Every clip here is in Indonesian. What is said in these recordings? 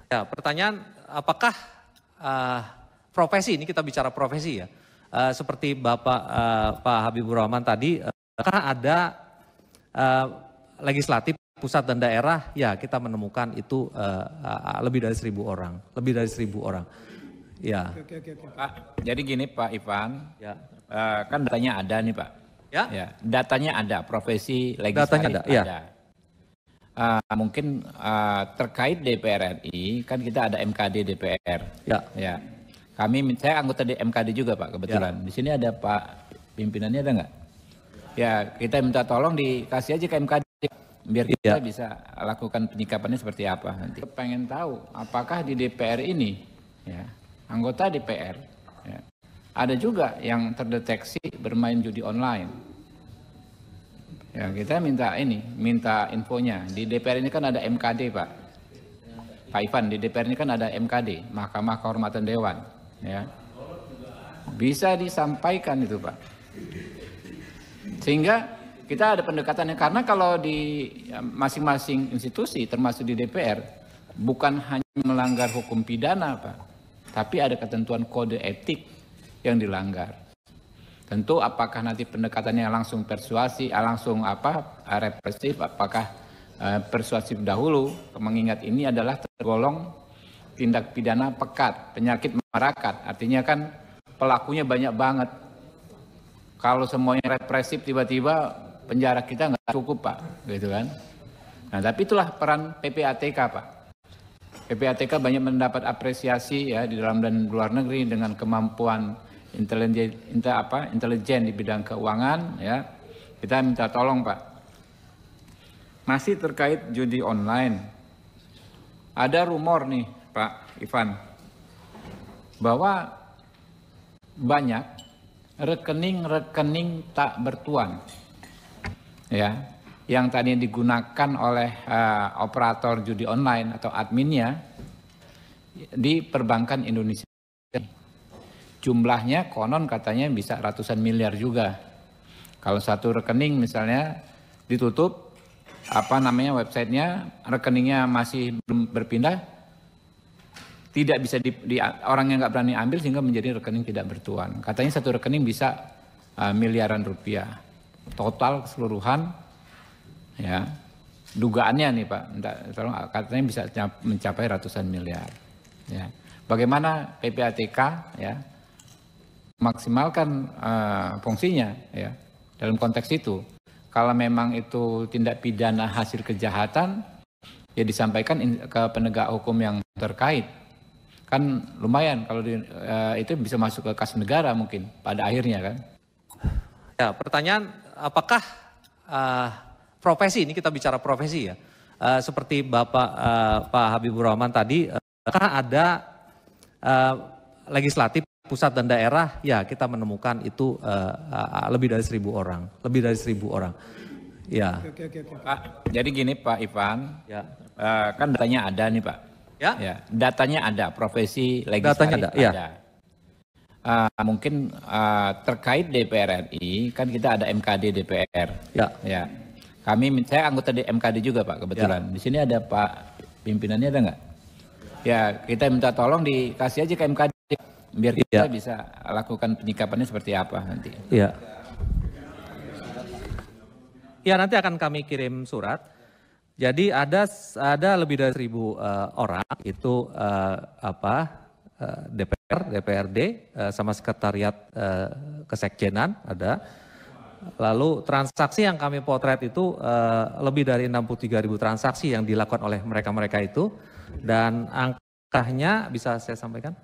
Ya, pertanyaan apakah profesi, ini kita bicara profesi ya, seperti Bapak Pak Habibur Rahman tadi, apakah ada legislatif pusat dan daerah? Ya, kita menemukan itu lebih dari 1.000 orang, lebih dari 1.000 orang. Ya. Pak, jadi gini Pak Ivan, Ya. Kan datanya ada nih Pak. Ya. Datanya ada, profesi legislatif Datanya ada. Ya. Mungkin terkait DPR RI, kan kita ada MKD DPR. Ya. Saya anggota di MKD juga Pak kebetulan. Di sini ada Pak pimpinannya, ada nggak? Ya, kita minta tolong dikasih aja ke MKD biar kita bisa lakukan penyikapannya seperti apa nanti. Pengen tahu apakah di DPR ini, ya, anggota DPR, ya, ada juga yang terdeteksi bermain judi online. Ya, kita minta infonya. Di DPR ini kan ada MKD Pak Ivan, di DPR ini kan ada MKD, Mahkamah Kehormatan Dewan. Ya, bisa disampaikan itu Pak. Sehingga kita ada pendekatannya, karena kalau di masing-masing institusi termasuk di DPR bukan hanya melanggar hukum pidana Pak, tapi ada ketentuan kode etik yang dilanggar. Tentu apakah nanti pendekatannya langsung persuasi, langsung represif, apakah persuasif dahulu, mengingat ini adalah tergolong tindak pidana pekat, penyakit masyarakat. Artinya kan pelakunya banyak banget. Kalau semuanya represif, tiba-tiba penjara kita nggak cukup Pak, gitu kan. Nah, tapi itulah peran PPATK Pak. PPATK banyak mendapat apresiasi ya di dalam dan luar negeri dengan kemampuan intelijen di bidang keuangan, ya. Kita minta tolong Pak. Masih terkait judi online, ada rumor nih Pak Ivan, bahwa banyak rekening tak bertuan, ya, yang tadinya digunakan oleh operator judi online atau adminnya di perbankan Indonesia. Jumlahnya konon katanya bisa ratusan miliar juga. Kalau satu rekening misalnya ditutup, websitenya, rekeningnya masih belum berpindah, tidak bisa orang yang nggak berani ambil sehingga menjadi rekening tidak bertuan. Katanya satu rekening bisa miliaran rupiah. Total keseluruhan, ya, dugaannya nih Pak, katanya bisa mencapai ratusan miliar. Ya. Bagaimana PPATK, ya, maksimalkan fungsinya, ya, dalam konteks itu. Kalau memang itu tindak pidana hasil kejahatan, ya disampaikan ke penegak hukum yang terkait. Kan lumayan kalau itu bisa masuk ke kas negara mungkin pada akhirnya kan. Ya, pertanyaan apakah profesi, ini kita bicara profesi ya, seperti Bapak Pak Habibur Rahman tadi, apakah ada legislatif pusat dan daerah? Ya, kita menemukan itu lebih dari 1.000 orang, lebih dari 1.000 orang. Ya. Pak, jadi gini Pak Ivan, ya. Kan datanya ada nih Pak. Ya, datanya ada, profesi legislatif ada. Mungkin terkait DPR RI, kan kita ada MKD DPR. Ya. Saya anggota di MKD juga Pak kebetulan. Di sini ada Pak pimpinannya, ada nggak? Ya, kita minta tolong dikasih aja ke MKD biar kita bisa lakukan penyikapannya seperti apa nanti. Ya, nanti akan kami kirim surat. Jadi ada lebih dari 1.000 orang itu DPRD sama sekretariat kesekjenan ada. Lalu transaksi yang kami potret itu lebih dari 63.000 transaksi yang dilakukan oleh mereka-mereka itu, dan angkanya bisa saya sampaikan?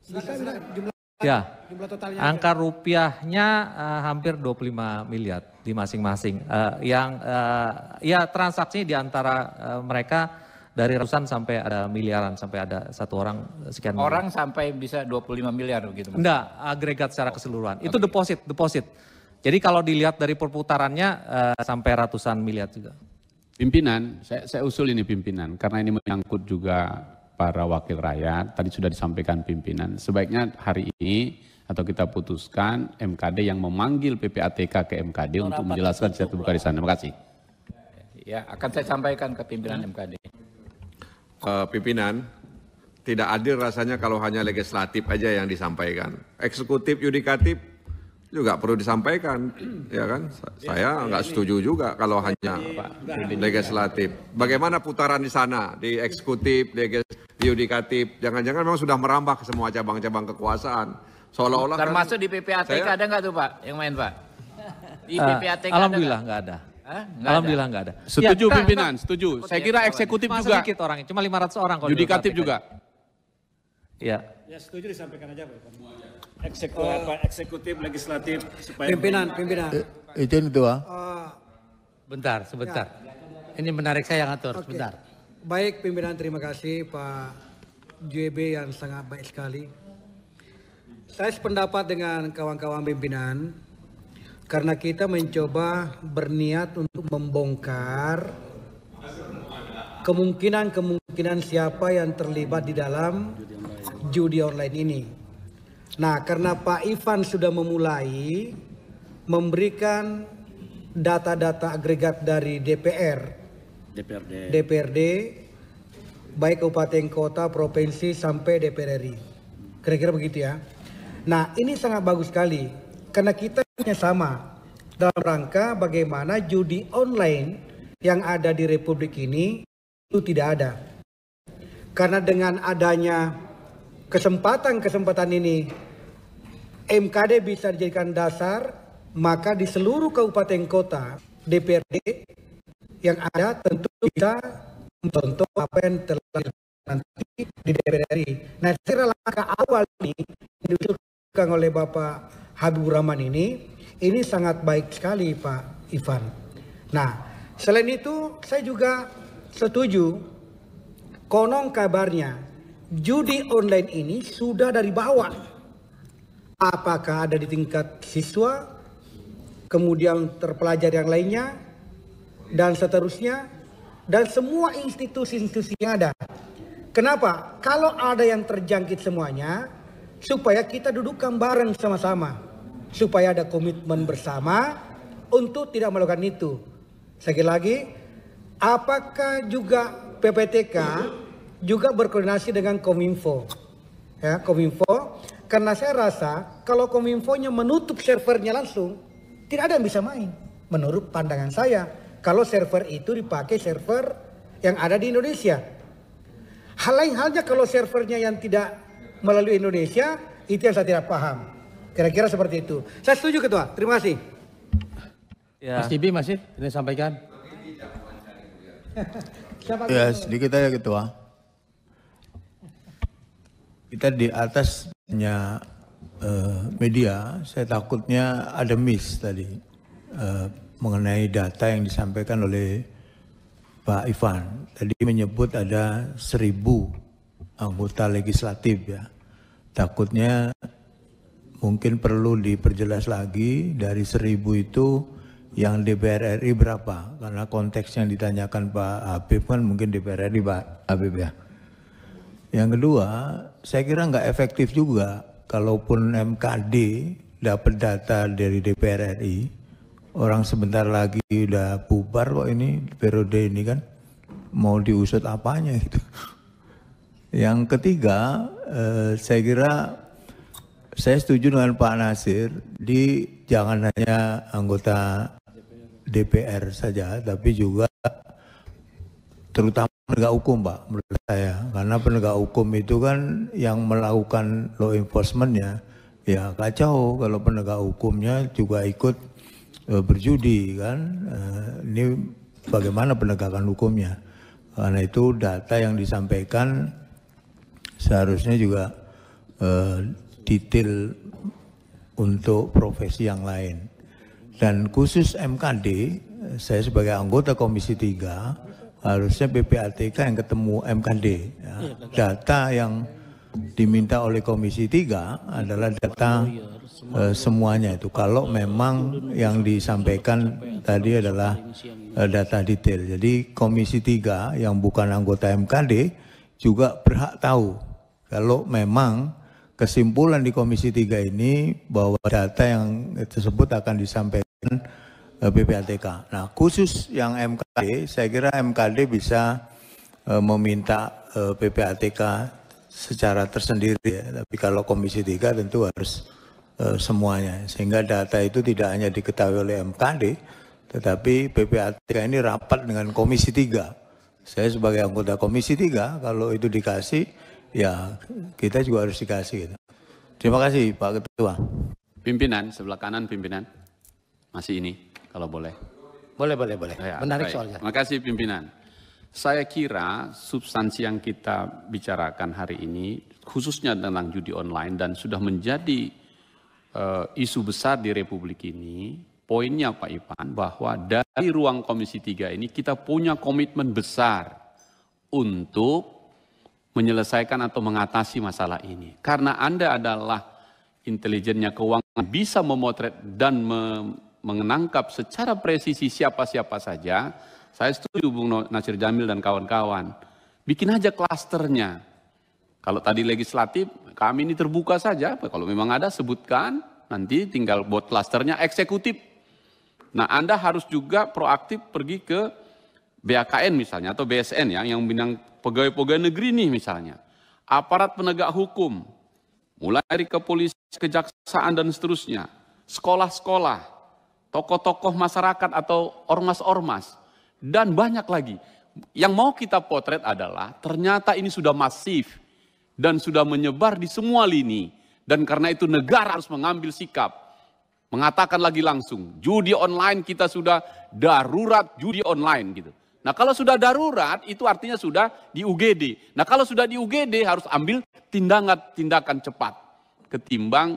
Jumlah totalnya angka rupiahnya hampir 25 miliar di masing-masing. Ya transaksi di antara mereka dari ratusan sampai ada miliaran, sampai ada satu orang sekian miliar. Orang sampai bisa 25 miliar begitu? Enggak, agregat secara keseluruhan. Itu deposit. Jadi kalau dilihat dari perputarannya sampai ratusan miliar juga. Pimpinan, saya usul ini pimpinan, karena ini menyangkut juga para wakil rakyat, tadi sudah disampaikan pimpinan, sebaiknya hari ini atau kita putuskan MKD yang memanggil PPATK ke MKD untuk menjelaskan secara terbuka di sana. Terima kasih. Ya, akan saya sampaikan ke pimpinan MKD. Pimpinan, tidak adil rasanya kalau hanya legislatif aja yang disampaikan. Eksekutif, yudikatif juga perlu disampaikan, ya kan? Saya nggak setuju juga kalau hanya legislatif. Bagaimana putaran di sana, di eksekutif, di yudikatif? Jangan-jangan memang sudah merambah ke semua cabang-cabang kekuasaan. Seolah-olah termasuk kan, di PPATK ada nggak tuh Pak yang main Pak? Di PPATK Alhamdulillah nggak ada. Alhamdulillah nggak ada. Setuju Ya, pimpinan, setuju. Saya kira eksekutif cuma juga. sedikit orangnya, cuma 500 orang. Kalau Yudikatif di KPK. juga. Ya. Ya setuju disampaikan aja Pak. Eksekutif, legislatif supaya Pimpinan. Izin Ketua. Bentar, sebentar. Ini menarik saya yang atur, sebentar. Baik pimpinan, terima kasih Pak JB yang sangat baik sekali. Saya sependapat dengan kawan-kawan pimpinan karena kita mencoba berniat untuk membongkar kemungkinan siapa yang terlibat di dalam judi online ini. Nah, karena Pak Ivan sudah memulai memberikan data-data agregat dari DPRD, baik kabupaten, kota, provinsi, sampai DPR RI. Kira-kira begitu ya. Nah, ini sangat bagus sekali. Karena kita sama dalam rangka bagaimana judi online yang ada di Republik ini itu tidak ada. Karena dengan adanya kesempatan ini, MKD bisa dijadikan dasar, maka di seluruh kabupaten kota DPRD yang ada tentu bisa mencontoh apa yang telah nanti di DPR RI. Nah, secara langkah awal ini diusulkan oleh Bapak Habibur Rahman ini sangat baik sekali Pak Ivan. Nah, selain itu saya juga setuju, konon kabarnya judi online ini sudah dari bawah. Apakah ada di tingkat siswa, kemudian terpelajar yang lainnya, dan seterusnya, dan semua institusi-institusi yang ada. Kenapa? Kalau ada yang terjangkit semuanya, supaya kita dudukkan bareng sama-sama, supaya ada komitmen bersama untuk tidak melakukan itu. Sekali lagi, apakah juga PPTK juga berkoordinasi dengan Kominfo? Ya, Kominfo, karena saya rasa kalau Kominfonya menutup servernya langsung, tidak ada yang bisa main. Menurut pandangan saya, kalau server itu dipakai server yang ada di Indonesia. Hal lain halnya kalau servernya yang tidak melalui Indonesia, itu yang saya tidak paham. Kira-kira seperti itu. Saya setuju Ketua, terima kasih. Ya. Mas Tibi masih ini sampaikan. Ya sedikit aja Ketua. Kita di atasnya media, saya takutnya ada miss tadi mengenai data yang disampaikan oleh Pak Ivan. Tadi menyebut ada 1.000 anggota legislatif ya. Takutnya mungkin perlu diperjelas lagi dari 1.000 itu yang DPR RI berapa? Karena konteks yang ditanyakan Pak Habib kan mungkin DPR RI Pak Habib ya. Yang kedua, saya kira nggak efektif juga kalaupun MKD dapat data dari DPR RI, orang sebentar lagi udah bubar kok ini periode ini kan, mau diusut apanya gitu. Yang ketiga, saya kira saya setuju dengan Pak Nasir, jangan hanya anggota DPR saja, tapi juga terutama penegak hukum Pak, menurut saya. Karena penegak hukum itu kan yang melakukan law enforcement-nya, ya kacau kalau penegak hukumnya juga ikut berjudi kan. Ini bagaimana penegakan hukumnya. Karena itu data yang disampaikan seharusnya juga detail untuk profesi yang lain. Dan khusus MKD, saya sebagai anggota Komisi 3, harusnya PPATK yang ketemu MKD. Ya. Data yang diminta oleh Komisi 3 adalah data semuanya itu. Kalau memang yang disampaikan tadi adalah data detail. Jadi Komisi 3 yang bukan anggota MKD juga berhak tahu kalau memang kesimpulan di Komisi 3 ini bahwa data yang tersebut akan disampaikan PPATK. Nah, khusus yang MKD, saya kira MKD bisa meminta PPATK secara tersendiri ya. Tapi kalau Komisi 3 tentu harus semuanya. Sehingga data itu tidak hanya diketahui oleh MKD, tetapi PPATK ini rapat dengan Komisi 3. Saya sebagai anggota Komisi 3, kalau itu dikasih, ya kita juga harus dikasih. Gitu. Terima kasih Pak Ketua. Pimpinan, sebelah kanan pimpinan. Masih ini, kalau boleh. Boleh. Ya, Menarik baik. soalnya. Terima kasih pimpinan. Saya kira substansi yang kita bicarakan hari ini, khususnya tentang judi online dan sudah menjadi isu besar di Republik ini, poinnya Pak Ipan, bahwa dari ruang Komisi 3 ini kita punya komitmen besar untuk menyelesaikan atau mengatasi masalah ini. Karena Anda adalah intelijennya keuangan, bisa memotret dan menangkap secara presisi siapa-siapa saja. Saya setuju Bung Nasir Jamil dan kawan-kawan. Bikin aja klasternya. Kalau tadi legislatif, kami ini terbuka saja. Kalau memang ada, sebutkan. Nanti tinggal buat klasternya eksekutif. Nah, Anda harus juga proaktif pergi ke BAKN misalnya, atau BSN ya, yang bidang pegawai-pegawai negeri nih misalnya. Aparat penegak hukum, mulai dari kepolisian, kejaksaan, dan seterusnya. Sekolah-sekolah, tokoh-tokoh masyarakat atau ormas-ormas. Dan banyak lagi. Yang mau kita potret adalah ternyata ini sudah masif dan sudah menyebar di semua lini. Dan karena itu negara harus mengambil sikap. Mengatakan lagi langsung, judi online kita sudah darurat judi online gitu. Nah kalau sudah darurat itu artinya sudah di UGD. Nah kalau sudah di UGD harus ambil tindakan cepat. Ketimbang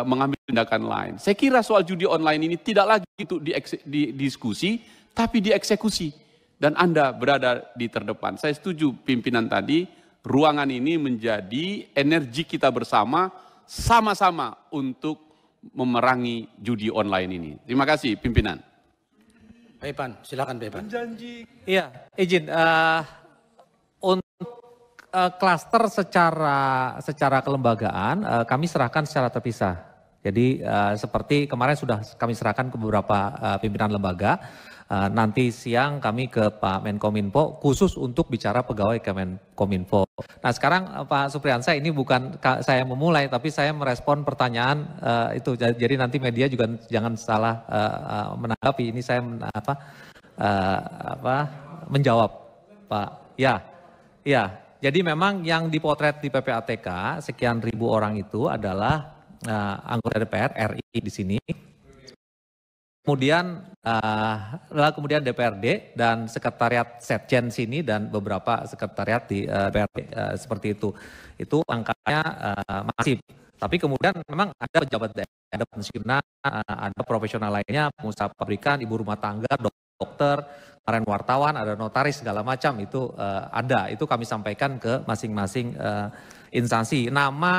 mengambil tindakan lain. Saya kira soal judi online ini tidak lagi itu didiskusi, tapi dieksekusi. Dan Anda berada di terdepan. Saya setuju pimpinan tadi, ruangan ini menjadi energi kita bersama, sama-sama untuk memerangi judi online ini. Terima kasih pimpinan. Pak Ipan, silakan Pak Ipan. Iya, izin. Untuk klaster secara kelembagaan, kami serahkan secara terpisah. Jadi seperti kemarin sudah kami serahkan ke beberapa pimpinan lembaga. Nanti siang kami ke Pak Menkominfo khusus untuk bicara pegawai Kemenkominfo. Nah sekarang Pak Supriyansa, ini bukan saya memulai, tapi saya merespon pertanyaan itu. Jadi nanti media juga jangan salah menanggapi. Ini saya menjawab Pak. Ya. Jadi memang yang dipotret di PPATK sekian ribu orang itu adalah anggota DPR RI di sini. Kemudian DPRD dan sekretariat Setjen sini dan beberapa sekretariat di DPRD seperti itu. Itu angkanya masif. Tapi kemudian memang ada pejabat daerah, ada pensiunan, ada profesional lainnya, pengusaha pabrikan, ibu rumah tangga, dokter, kemarin wartawan, ada notaris segala macam itu ada. Itu kami sampaikan ke masing-masing instansi. Nama,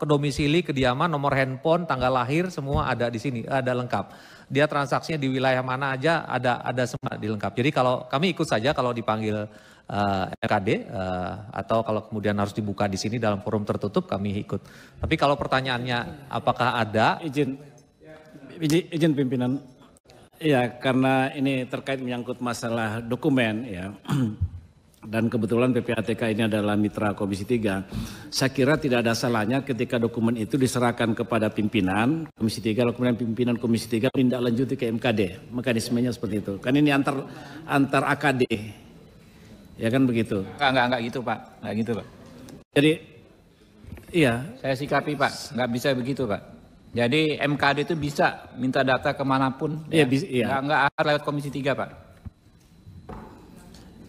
domisili, kediaman, nomor handphone, tanggal lahir semua ada di sini, ada lengkap. Dia transaksinya di wilayah mana aja ada semua dilengkap. Jadi kalau kami ikut saja kalau dipanggil MKD atau kalau kemudian harus dibuka di sini dalam forum tertutup kami ikut. Tapi kalau pertanyaannya apakah ada? Izin pimpinan. Ya, karena ini terkait menyangkut masalah dokumen ya. Dan kebetulan PPATK ini adalah mitra Komisi 3. Saya kira tidak ada salahnya ketika dokumen itu diserahkan kepada pimpinan Komisi 3, lalu kemudian pimpinan Komisi 3 menindaklanjuti ke MKD. Mekanismenya seperti itu. Kan ini antar AKD. Ya kan begitu. Enggak gitu Pak. Enggak gitu Pak. Jadi, iya. Saya sikapi Pak, enggak bisa begitu Pak. Jadi MKD itu bisa minta data kemanapun. Iya, ya. Enggak lewat Komisi 3 Pak.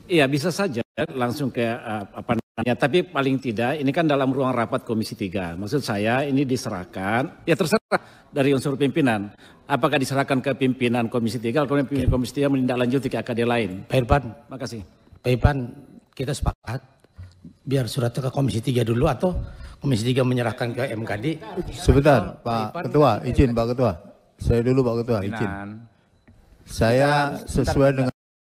Iya bisa saja langsung ke apa namanya, tapi paling tidak ini kan dalam ruang rapat Komisi 3. Maksud saya ini diserahkan, ya terserah dari unsur pimpinan. Apakah diserahkan ke pimpinan Komisi 3, kemudian pimpinan Komisi 3 menindaklanjuti ke AKD lain. Pak Irfan, makasih. Pak Irfan, kita sepakat biar suratnya ke Komisi 3 dulu atau Komisi 3 menyerahkan ke MKD. Sebentar Pak Ketua, izin Pak Ketua. Saya dulu Pak Ketua, izin. Saya sesuai dengan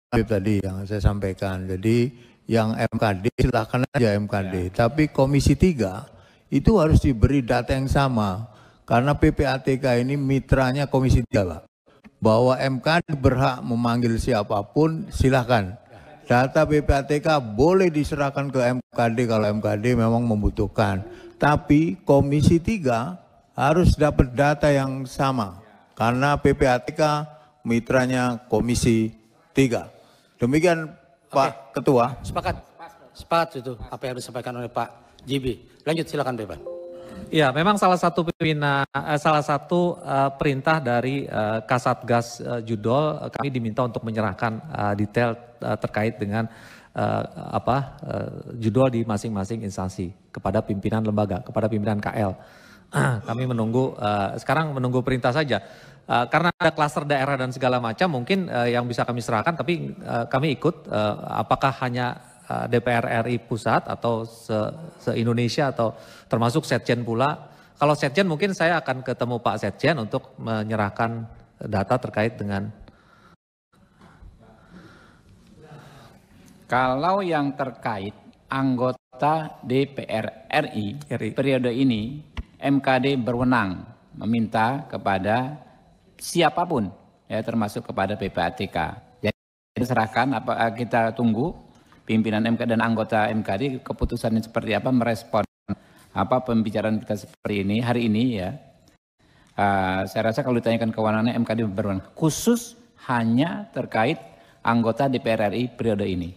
tadi yang saya sampaikan. Jadi yang MKD silahkan aja MKD. Ya. Tapi Komisi 3 itu harus diberi data yang sama. Karena PPATK ini mitranya Komisi 3 Pak. Bahwa MKD berhak memanggil siapapun silahkan. data PPATK boleh diserahkan ke MKD kalau MKD memang membutuhkan. Tapi Komisi 3 harus dapat data yang sama karena PPATK mitranya Komisi 3. Demikian Pak Ketua. Sepakat itu apa yang disampaikan oleh Pak JB. Lanjut silakan Beban. Ya, memang salah satu perintah dari Kasatgas Judol, kami diminta untuk menyerahkan detail terkait dengan judol di masing-masing instansi kepada pimpinan lembaga, kepada pimpinan KL. Kami menunggu, sekarang menunggu perintah saja. Karena ada klaster daerah dan segala macam, mungkin yang bisa kami serahkan, tapi kami ikut apakah hanya DPR RI pusat atau se-Indonesia atau termasuk Setjen pula. Kalau Setjen mungkin saya akan ketemu Pak Setjen untuk menyerahkan data terkait dengan. Kalau yang terkait anggota DPR RI periode ini, MKD berwenang meminta kepada siapapun, ya termasuk kepada PPATK. Jadi diserahkan, kita tunggu pimpinan MKD dan anggota MKD keputusannya seperti apa, merespon apa pembicaraan kita seperti ini hari ini ya. Saya rasa kalau ditanyakan kewenangannya MKD berwenang khusus hanya terkait anggota DPR RI periode ini.